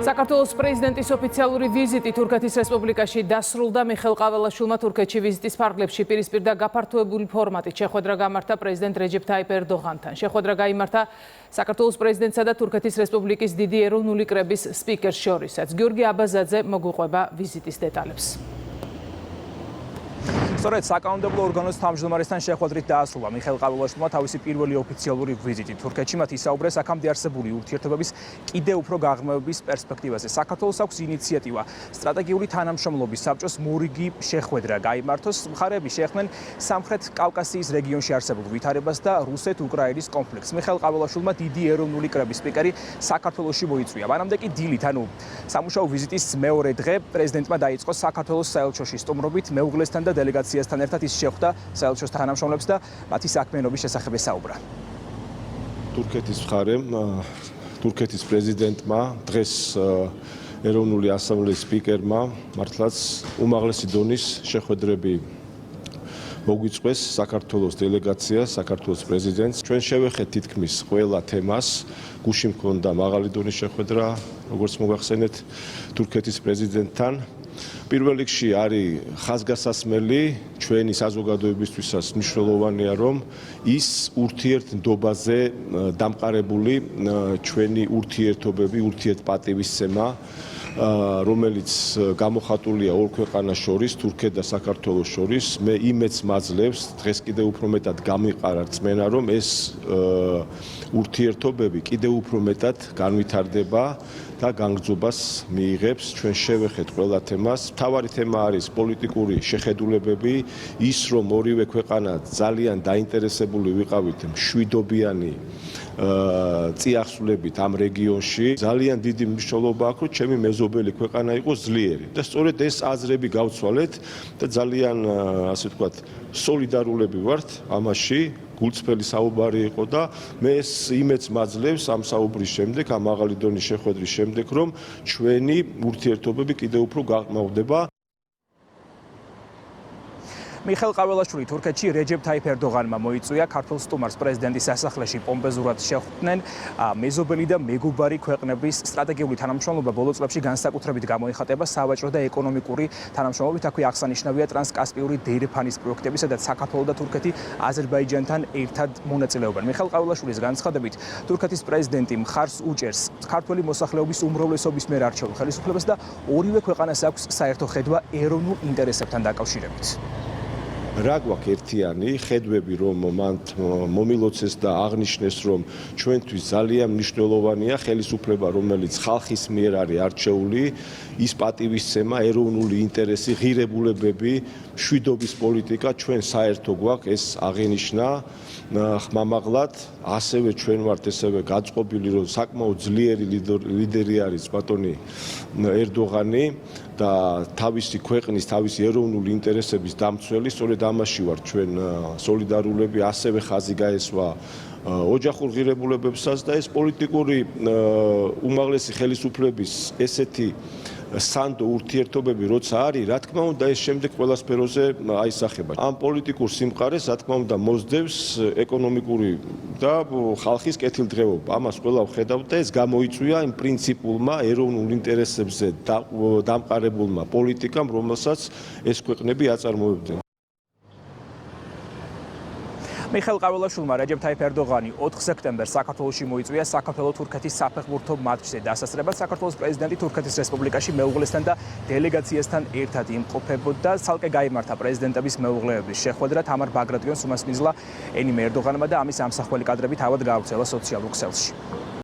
საქართველოს პრეზიდენტის ოფიციალური ვიზიტი თურქეთის რესპუბლიკაში დასრულდა. მიხეილ ყაველაშვილმა თურქეთში ვიზიტის ფარგლებში პირისპირ და გაფართოებული ფორმატით შეხვედრა გამართა პრეზიდენტ რეჯეფ თაიპ ერდოღანთან. შეხვედრა გაიმართა საქართველოს პრეზიდენტსა და თურქეთის რესპუბლიკის დიდი ეროვნული კრების სპიკერს შორისაც. გიორგი აბაზაძე მოგვიყვება ვიზიტის დეტალებს. სწორედ საკანონმდებლო ორგანოს თავმჯდომარესთან შეხვედრით დაასრულა მიხეილ ყაველაშვილმა თავისი პირველი ოფიციალური ვიზიტი თურქეთში. მათ ისაუბრეს აქამდე არსებული ურთიერთობების კიდევ უფრო გაღრმავების პერსპექტივაზე. საქართველოს აქვს ინიციატივა სტრატეგიული თანამშრომლობის საბჭოს მორიგი შეხვედრა გაიმართოს. მხარეები შეეხმნენ სამხრეთ კავკასიის რეგიონში არსებულ ვითარებას და რუსეთ-უკრაინის კონფლიქტს. მიხეილ ყაველაშვილმა დიდი ეროვნული კრების სპიკერი საქართველოში მოიწვია. მანამდე კი დილით, სამუშაო ვიზიტის მეორე დღე პრეზიდენტმა დაიწყო საქართველოს საელჩოში სტუმრობით მეუღლესთან და დელეგაციასთან ერთად ის შეხვდა საელჩოს თანამშრომლებს და მათი საქმიანობის შესახებ ესაუბრა. თურქეთის მხარემ, თურქეთის პრეზიდენტმა დღეს ეროვნული ასამბლეის სპიკერმა მართლაც უმაღლესი დონის შეხვედრები მოგვიწვეს საქართველოს დელეგაციას, საქართველოს პრეზიდენტს. ჩვენ შევეხეთ თითქმის ყველა თემას. გუშინ მქონდა მაღალი დონის შეხვედრა, როგორც მოგახსენეთ, თურქეთის პრეზიდენტთან. პირველ რიგში არის ხაზგასასმელი ჩვენი საზოგადოებისთვისაც მნიშვნელოვანია, რომ ის ურთიერთობაზე დამყარებული ჩვენი ურთიერთობები, ურთიერთპატივისცემა, რომელიც გამოხატულია ორ ქვეყანას შორის, თურქეთ და საქართველოს შორის, მე იმედს მაძლევს, დღეს კიდევ უფრო მეტად გამიყარა რწმენა, რომ ეს ურთიერთობები კიდევ უფრო მეტად განვითარდება და განგრძობას მიიღებს. ჩვენ შევეხეთ ყველა თემას. მთავარი თემა არის პოლიტიკური შეხედულებები, ის რომ ორივე ქვეყანა ძალიან დაინტერესებული ვიყავით მშვიდობიანი წიაღსვლებით ამ რეგიონში. ძალიან დიდი მნიშვნელობა აქვს, რომ ჩემი მეზობელი ქვეყანა იყოს ძლიერი. და სწორედ ეს აზრები გავცვალეთ და ძალიან, ასე ვთქვათ, სოლიდარულები ვართ ამაში. გულწრფელი საუბარი იყო და მე ეს იმედს მაძლევს ამ საუბრის შემდეგ, ამ მაღალი დონის შეხვედრის შემდეგ, რომ ჩვენი ურთიერთობები კიდევ უფრო გაღრმავდება. მიხეილ ყაველაშვილი თურქეთში რეჯეფ თაიპ ერდოღანმა მოიწვია. ქართულ სტუმარს პრეზიდენტის სასახლეში პომპეზურად შეხვდნენ. მეზობელი და მეგობარი ქვეყნების სტრატეგიული თანამშრომლობა ბოლო წლებში განსაკუთრებით გამოიხატება სავაჭრო და ეკონომიკური თანამშრომლობით. აქვე აღსანიშნავია ტრანსკასპიური დერეფანის პროექტები, სადაც საქართველო და თურქეთი აზერბაიჯანთან ერთად მონაწილეობენ. მიხეილ ყაველაშვილის განცხადებით, თურქეთის პრეზიდენტი მხარს უჭერს ქართველი მოსახლეობის უმრავლესობის მიერ არჩეულ ხელისუფლებას და ორივე ქვეყანას აქვს საერთო ხედვა ეროვნულ ინტერესებთან დაკავშირებით. რა გვაქვს ერთიანი ხედვები, რომ მან მომილოცეს და აღნიშნეს, რომ ჩვენთვის ძალიან მნიშვნელოვანია ხელისუფლება, რომელიც ხალხის მიერ არის არჩეული, ის პატივისცემა, ეროვნული ინტერესი, ღირებულებები, მშვიდობის პოლიტიკა ჩვენ საერთო გვაქვს, ეს აღინიშნა ხმამაღლად. ასევე ჩვენ ვართ ესევე გაწყობილი, რომ საკმაოდ ძლიერი ლიდერი არის ბატონი ერდოღანი და თავისი ქვეყნის, თავისი ეროვნული ინტერესების დამცველი. სწორედ ამაში ვართ ჩვენ სოლიდარულები. ასევე ხაზი გაესვა ოჯახურ ღირებულებებსაც და ეს პოლიტიკური უმაღლესი ხელისუფლების ესეთი სანდო ურთიერთობები როცა არის, რა თქმა უნდა, ეს შემდეგ ყველა სფეროზე აისახება. ამ პოლიტიკურ სიმყარეს, რა თქმა უნდა, მოსდევს ეკონომიკური და ხალხის კეთილდღეობა. ამას ყველა ვხედავთ და ეს გამოიწვია იმ პრინციპულმა ეროვნულ ინტერესებზე დამყარებულმა პოლიტიკამ, რომელსაც ეს ქვეყნები აწარმოებდნენ. მიხეილ ყაველაშვილმა რეჯეფ თაიპ ერდოღანი 4 სექტემბერს საქართველოში მოიწვია საქართველო-თურქეთის საფეხბურთო მატჩზე დასასრებად. საქართველოს პრეზიდენტი თურქეთის რესპუბლიკაში მეუღლესთან და დელეგაციასთან ერთად იმყოფებოდა. ცალკე გაიმართა პრეზიდენტების მეუღლეების შეხვედრა. თამარ ბაგრატიონს უმასპინძლა ენიმე ერდოღანმა და ამის ამსახველი კადრები თავად გაავრცელა სოციალურ ქსელში.